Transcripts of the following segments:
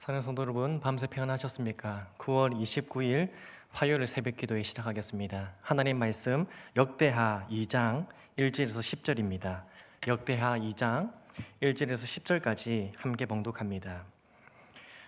사랑하는 성도 여러분, 밤새 평안하셨습니까? 9월 29일 화요일 새벽 기도회 시작하겠습니다. 하나님 말씀 역대하 2장 1절에서 10절입니다. 역대하 2장 1절에서 10절까지 함께 봉독합니다.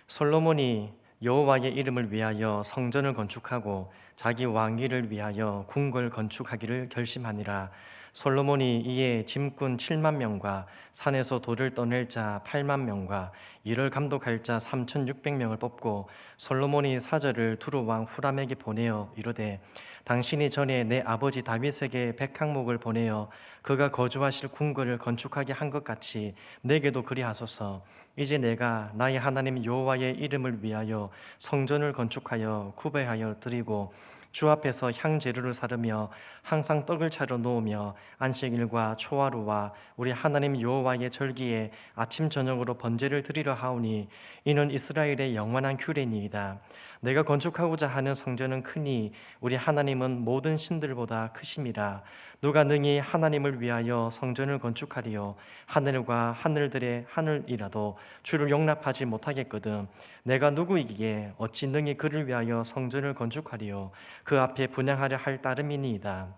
솔로몬이 여호와의 이름을 위하여 성전을 건축하고 자기 왕위를 위하여 궁궐 건축하기를 결심하니라. 솔로몬이 이에 짐꾼 7만 명과 산에서 돌을 떠낼 자 8만 명과 이를 감독할 자 3,600명을 뽑고 솔로몬이 사절을 두루 왕 후람에게 보내어 이르되 당신이 전에 내 아버지 다윗에게 백항목을 보내어 그가 거주하실 궁궐을 건축하게 한 것 같이 내게도 그리하소서. 이제 내가 나의 하나님 여호와의 이름을 위하여 성전을 건축하여 구별하여 드리고 주 앞에서 향재료를 사르며 항상 떡을 차려 놓으며 안식일과 초하루와 우리 하나님 여호와의 절기에 아침 저녁으로 번제를 드리려 하오니 이는 이스라엘의 영원한 규례니이다. 내가 건축하고자 하는 성전은 크니 우리 하나님은 모든 신들보다 크심이라. 누가 능히 하나님을 위하여 성전을 건축하리요 하늘과 하늘들의 하늘이라도 주를 용납하지 못하겠거든. 내가 누구이기에 어찌 능히 그를 위하여 성전을 건축하리요 그 앞에 분향하려 할 따름이니이다.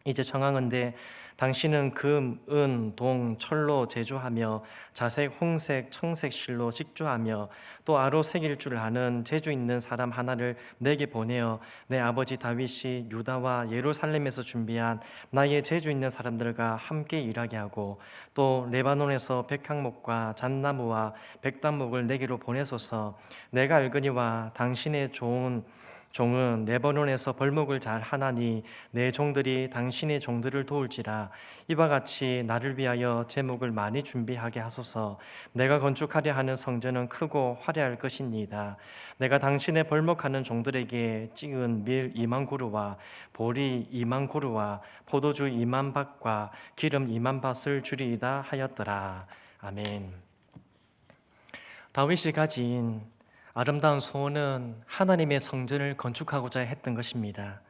이제 정하건대 당신은 금, 은, 동, 철로 제조하며 자색, 홍색, 청색 실로 직조하며 또 아로 새길 줄 아는 재주 있는 사람 하나를 내게 보내어 내 아버지 다윗이 유다와 예루살렘에서 준비한 나의 재주 있는 사람들과 함께 일하게 하고 또 레바논에서 백향목과 잣나무와 백단목을 내게로 보내소서. 내가 알거니와 당신의 종은 레바논에서 벌목을 잘 하나니 내 종들이 당신의 종들을 도울지라. 이와 같이 나를 위하여 제목을 많이 준비하게 하소서. 내가 건축하려 하는 성전은 크고 화려할 것이니이다. 내가 당신의 벌목하는 종들에게 찍은 밀 2만 고루와 보리 2만 고루와 포도주 2만 밭과 기름 2만 밭을 주리이다 하였더라. 아멘. 다윗이 가진 아름다운 소원은 하나님의 성전을 건축하고자 했던 것입니다.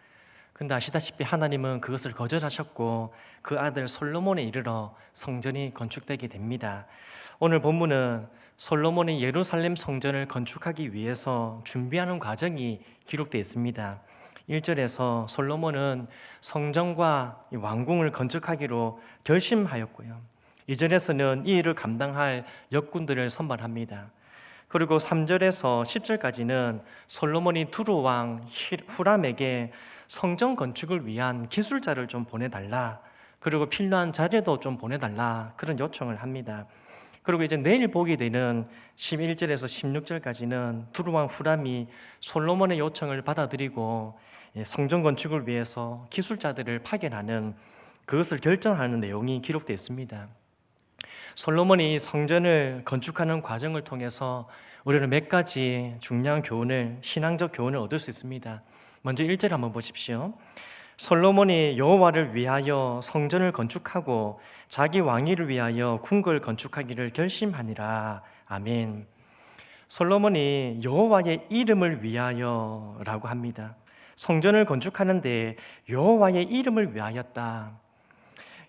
근데 아시다시피 하나님은 그것을 거절하셨고 그 아들 솔로몬에 이르러 성전이 건축되게 됩니다. 오늘 본문은 솔로몬이 예루살렘 성전을 건축하기 위해서 준비하는 과정이 기록되어 있습니다. 1절에서 솔로몬은 성전과 왕궁을 건축하기로 결심하였고요. 2절에서는 이 일을 감당할 역군들을 선발합니다. 그리고 3절에서 10절까지는 솔로몬이 두루 왕 후람에게 성전 건축을 위한 기술자를 좀 보내달라, 그리고 필요한 자재도 좀 보내달라, 그런 요청을 합니다. 그리고 이제 내일 보게 되는 11절에서 16절까지는 두루 왕 후람이 솔로몬의 요청을 받아들이고 성전 건축을 위해서 기술자들을 파견하는, 그것을 결정하는 내용이 기록되어 있습니다. 솔로몬이 성전을 건축하는 과정을 통해서 우리는 몇 가지 중요한 교훈을, 신앙적 교훈을 얻을 수 있습니다. 먼저 1절 한번 보십시오. 솔로몬이 여호와를 위하여 성전을 건축하고 자기 왕위를 위하여 궁궐을 건축하기를 결심하니라. 아멘. 솔로몬이 여호와의 이름을 위하여라고 합니다. 성전을 건축하는데 여호와의 이름을 위하였다.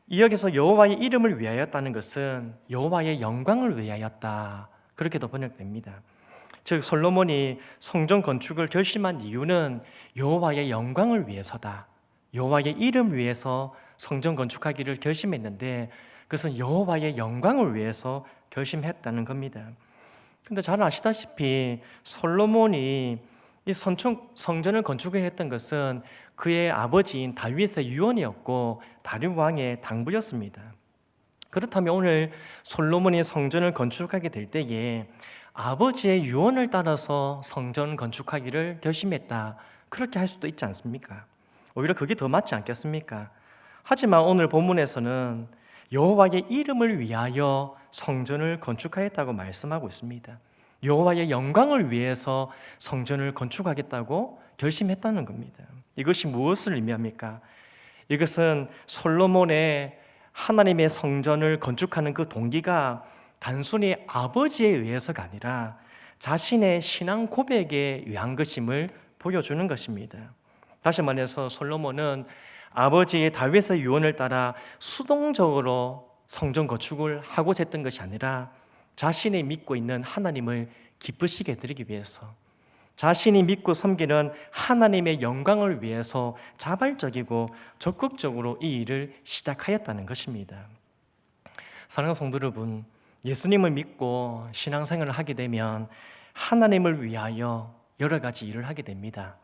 이 여기서 여호와의 이름을 위하였다는 것은 여호와의 영광을 위하였다, 그렇게도 번역됩니다. 즉 솔로몬이 성전 건축을 결심한 이유는 여호와의 영광을 위해서다. 여호와의 이름을 위해서 성전 건축하기를 결심했는데 그것은 여호와의 영광을 위해서 결심했다는 겁니다. 근데 잘 아시다시피 솔로몬이 이 성전을 건축했던 것은 그의 아버지인 다윗의 유언이었고 다윗 왕의 당부였습니다. 그렇다면 오늘 솔로몬이 성전을 건축하게 될 때에 아버지의 유언을 따라서 성전 건축하기를 결심했다, 그렇게 할 수도 있지 않습니까? 오히려 그게 더 맞지 않겠습니까? 하지만 오늘 본문에서는 여호와의 이름을 위하여 성전을 건축하였다고 말씀하고 있습니다. 여호와의 영광을 위해서 성전을 건축하겠다고 결심했다는 겁니다. 이것이 무엇을 의미합니까? 이것은 솔로몬의 하나님의 성전을 건축하는 그 동기가 단순히 아버지에 의해서가 아니라 자신의 신앙 고백에 의한 것임을 보여주는 것입니다. 다시 말해서 솔로몬은 아버지의 다윗의 유언을 따라 수동적으로 성전 건축을 하고자 했던 것이 아니라 자신이 믿고 있는 하나님을 기쁘시게 해드리기 위해서, 자신이 믿고 섬기는 하나님의 영광을 위해서 자발적이고 적극적으로 이 일을 시작하였다는 것입니다. 사랑하는 성도 여러분, 예수님을 믿고 신앙생활을 하게 되면 하나님을 위하여 여러 가지 일을 하게 됩니다.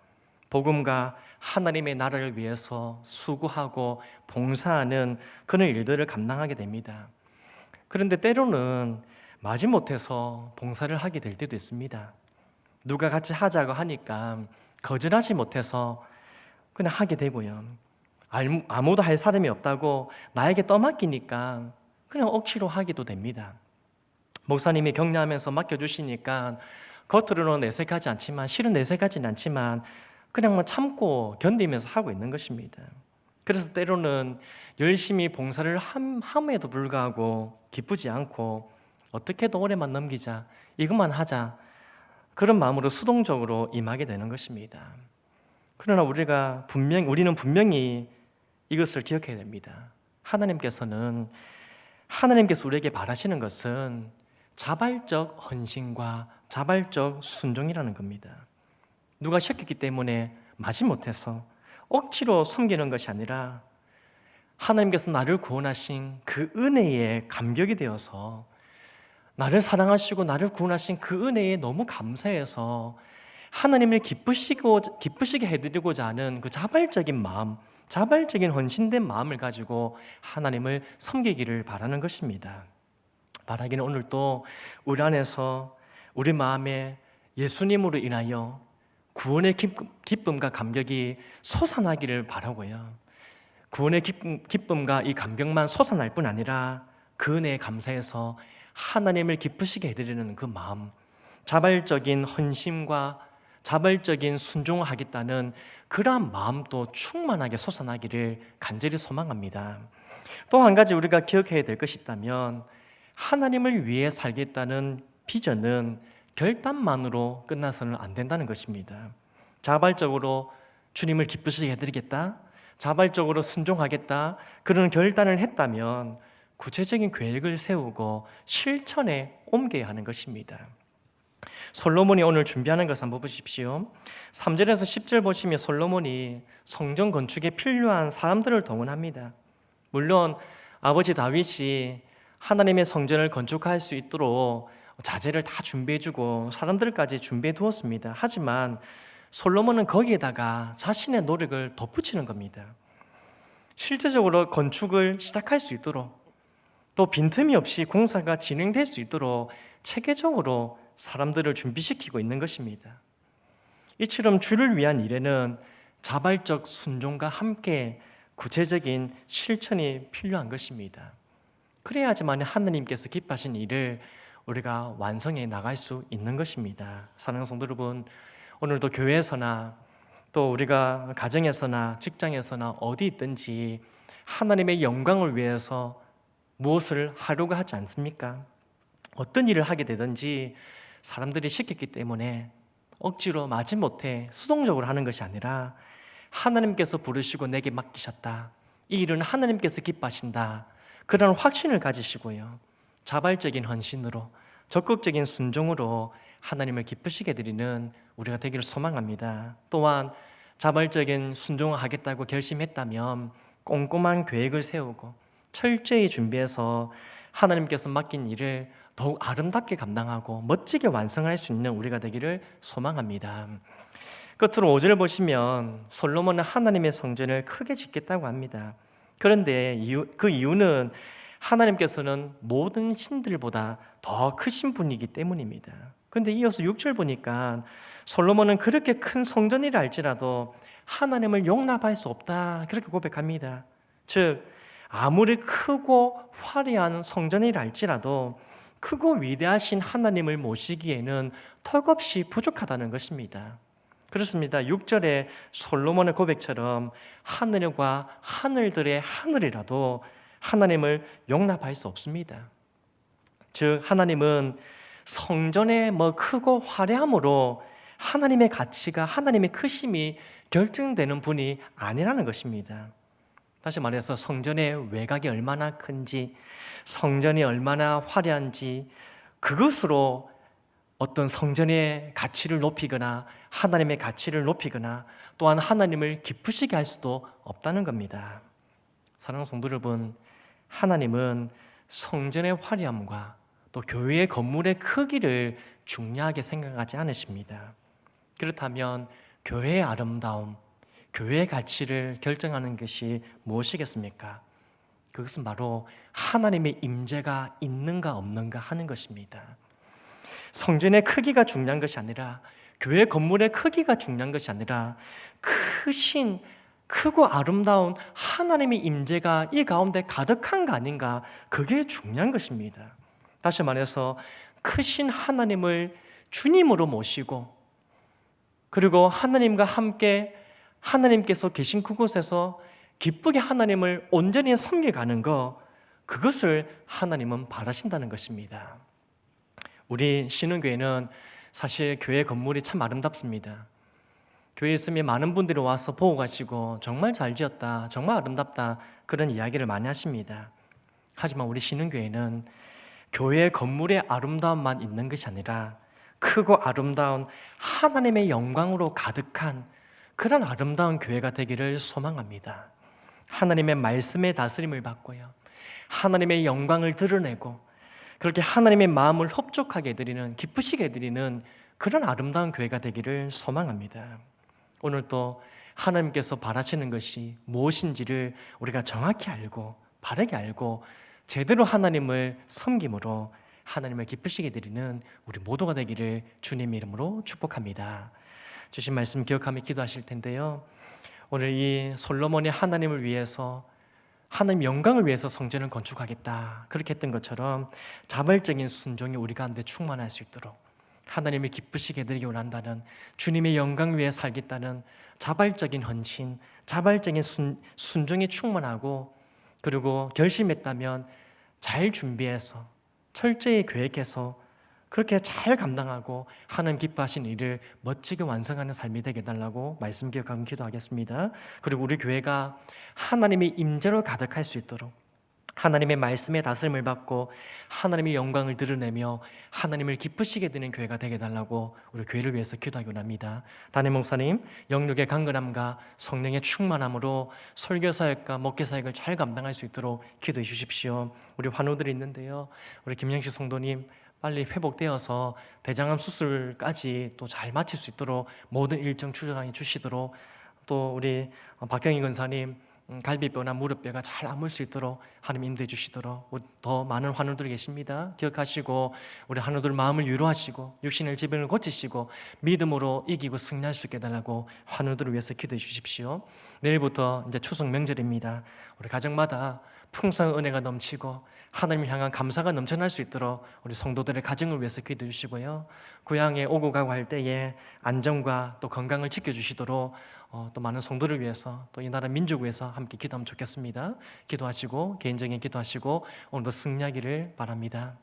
복음과 하나님의 나라를 위해서 수고하고 봉사하는 그런 일들을 감당하게 됩니다. 그런데 때로는 마지못해서 봉사를 하게 될 때도 있습니다. 누가 같이 하자고 하니까 거절하지 못해서 그냥 하게 되고요. 아무도 할 사람이 없다고 나에게 떠맡기니까 그냥 억지로 하기도 됩니다. 목사님이 격려하면서 맡겨주시니까 겉으로는 내색하지 않지만, 실은 내색하지는 않지만 그냥 참고 견디면서 하고 있는 것입니다. 그래서 때로는 열심히 봉사를 함에도 불구하고 기쁘지 않고 어떻게든 올해만 넘기자, 이것만 하자, 그런 마음으로 수동적으로 임하게 되는 것입니다. 그러나 우리는 분명히 이것을 기억해야 됩니다. 하나님께서 우리에게 바라시는 것은 자발적 헌신과 자발적 순종이라는 겁니다. 누가 시켰기 때문에 마지못해서 억지로 섬기는 것이 아니라 하나님께서 나를 구원하신 그 은혜에 감격이 되어서, 나를 사랑하시고 나를 구원하신 그 은혜에 너무 감사해서 하나님을 기쁘시게 해드리고자 하는 그 자발적인 마음, 자발적인 헌신된 마음을 가지고 하나님을 섬기기를 바라는 것입니다. 바라기는 오늘도 우리 안에서, 우리 마음에 예수님으로 인하여 구원의 기쁨과 감격이 솟아나기를 바라고요. 구원의 기쁨과 이 감격만 솟아날 뿐 아니라 그 은혜에 감사해서 하나님을 기쁘시게 해드리는 그 마음, 자발적인 헌신과 자발적인 순종을 하겠다는 그러한 마음도 충만하게 솟아나기를 간절히 소망합니다. 또 한 가지 우리가 기억해야 될 것이 있다면, 하나님을 위해 살겠다는 비전은 결단만으로 끝나서는 안 된다는 것입니다. 자발적으로 주님을 기쁘시게 해드리겠다, 자발적으로 순종하겠다, 그런 결단을 했다면 구체적인 계획을 세우고 실천에 옮겨야 하는 것입니다. 솔로몬이 오늘 준비하는 것을 한번 보십시오. 3절에서 10절 보시면 솔로몬이 성전 건축에 필요한 사람들을 동원합니다. 물론 아버지 다윗이 하나님의 성전을 건축할 수 있도록 자재를 다 준비해주고 사람들까지 준비해 두었습니다. 하지만 솔로몬은 거기에다가 자신의 노력을 덧붙이는 겁니다. 실제적으로 건축을 시작할 수 있도록, 또 빈틈이 없이 공사가 진행될 수 있도록 체계적으로 사람들을 준비시키고 있는 것입니다. 이처럼 주를 위한 일에는 자발적 순종과 함께 구체적인 실천이 필요한 것입니다. 그래야지만 하나님께서 기뻐하신 일을 우리가 완성해 나갈 수 있는 것입니다. 사랑하는 성도 여러분, 오늘도 교회에서나 또 우리가 가정에서나 직장에서나 어디 있든지 하나님의 영광을 위해서 무엇을 하려고 하지 않습니까? 어떤 일을 하게 되든지 사람들이 시켰기 때문에 억지로 마지못해 수동적으로 하는 것이 아니라 하나님께서 부르시고 내게 맡기셨다, 이 일은 하나님께서 기뻐하신다, 그런 확신을 가지시고요, 자발적인 헌신으로 적극적인 순종으로 하나님을 기쁘시게 드리는 우리가 되기를 소망합니다. 또한 자발적인 순종을 하겠다고 결심했다면 꼼꼼한 계획을 세우고 철저히 준비해서 하나님께서 맡긴 일을 더욱 아름답게 감당하고 멋지게 완성할 수 있는 우리가 되기를 소망합니다. 끝으로 5절 보시면 솔로몬은 하나님의 성전을 크게 짓겠다고 합니다. 그런데 그 이유는 하나님께서는 모든 신들보다 더 크신 분이기 때문입니다. 그런데 이어서 6절 보니까 솔로몬은 그렇게 큰 성전이라 할지라도 하나님을 용납할 수 없다, 그렇게 고백합니다. 즉 아무리 크고 화려한 성전이라 할지라도 크고 위대하신 하나님을 모시기에는 턱없이 부족하다는 것입니다. 그렇습니다. 6절에 솔로몬의 고백처럼 하늘과 하늘들의 하늘이라도 하나님을 용납할 수 없습니다. 즉 하나님은 성전의 크고 화려함으로 하나님의 가치가, 하나님의 크심이 결정되는 분이 아니라는 것입니다. 다시 말해서 성전의 외곽이 얼마나 큰지, 성전이 얼마나 화려한지, 그것으로 어떤 성전의 가치를 높이거나 하나님의 가치를 높이거나 또한 하나님을 기쁘시게 할 수도 없다는 겁니다. 사랑하는 성도 여러분, 하나님은 성전의 화려함과 또 교회의 건물의 크기를 중요하게 생각하지 않으십니다. 그렇다면 교회의 아름다움, 교회의 가치를 결정하는 것이 무엇이겠습니까? 그것은 바로 하나님의 임재가 있는가 없는가 하는 것입니다. 성전의 크기가 중요한 것이 아니라, 교회 건물의 크기가 중요한 것이 아니라, 크고 아름다운 하나님의 임재가 이 가운데 가득한가 아닌가, 그게 중요한 것입니다. 다시 말해서 크신 하나님을 주님으로 모시고, 그리고 하나님과 함께 하나님께서 계신 그곳에서 기쁘게 하나님을 온전히 섬겨가는 것, 그것을 하나님은 바라신다는 것입니다. 우리 신흥교회는 사실 교회 건물이 참 아름답습니다. 교회에 있으면 많은 분들이 와서 보고 가시고 정말 잘 지었다, 정말 아름답다, 그런 이야기를 많이 하십니다. 하지만 우리 신흥교회는 교회 건물의 아름다움만 있는 것이 아니라 크고 아름다운 하나님의 영광으로 가득한 그런 아름다운 교회가 되기를 소망합니다. 하나님의 말씀의 다스림을 받고요, 하나님의 영광을 드러내고 그렇게 하나님의 마음을 흡족하게 해드리는, 기쁘시게 해드리는 그런 아름다운 교회가 되기를 소망합니다. 오늘 또 하나님께서 바라시는 것이 무엇인지를 우리가 정확히 알고 바르게 알고 제대로 하나님을 섬김으로 하나님을 기쁘시게 해드리는 우리 모두가 되기를 주님의 이름으로 축복합니다. 주신 말씀 기억하며 기도하실 텐데요, 오늘 이 솔로몬이 하나님을 위해서, 하나님 영광을 위해서 성전을 건축하겠다 그렇게 했던 것처럼 자발적인 순종이 우리 가운데 충만할 수 있도록, 하나님을 기쁘시게 해드리기 원한다는, 주님의 영광 위에 살겠다는 자발적인 헌신, 자발적인 순종이 충만하고, 그리고 결심했다면 잘 준비해서 철저히 계획해서 그렇게 잘 감당하고 하나님 기뻐하신 일을 멋지게 완성하는 삶이 되게 해달라고 말씀 기억하고 기도하겠습니다. 그리고 우리 교회가 하나님의 임재로 가득할 수 있도록 하나님의 말씀의 다스림을 받고 하나님의 영광을 드러내며 하나님을 기쁘시게 되는 교회가 되게 해달라고 우리 교회를 위해서 기도하기 원합니다. 담임 목사님, 영육의 강건함과 성령의 충만함으로 설교사역과 목회사역을 잘 감당할 수 있도록 기도해 주십시오. 우리 환우들이 있는데요, 우리 김영식 성도님 빨리 회복되어서 대장암 수술까지 또 잘 마칠 수 있도록 모든 일정 추진해 주시도록, 또 우리 박경희 권사님 갈비뼈나 무릎뼈가 잘 아물 수 있도록 하나님 인도해 주시도록, 더 많은 환우들이 계십니다. 기억하시고 우리 환우들 마음을 위로하시고 육신의 질병을 고치시고 믿음으로 이기고 승리할 수 있게 해달라고 환우들을 위해서 기도해 주십시오. 내일부터 이제 추석 명절입니다. 우리 가정마다 풍성한 은혜가 넘치고 하나님을 향한 감사가 넘쳐날 수 있도록 우리 성도들의 가정을 위해서 기도해 주시고요, 고향에 오고 가고 할 때에 안전과 또 건강을 지켜주시도록 또 많은 성도를 위해서 또 이 나라 민족을 위해서 함께 기도하면 좋겠습니다. 기도하시고 개인적인 기도하시고 오늘도 승리하기를 바랍니다.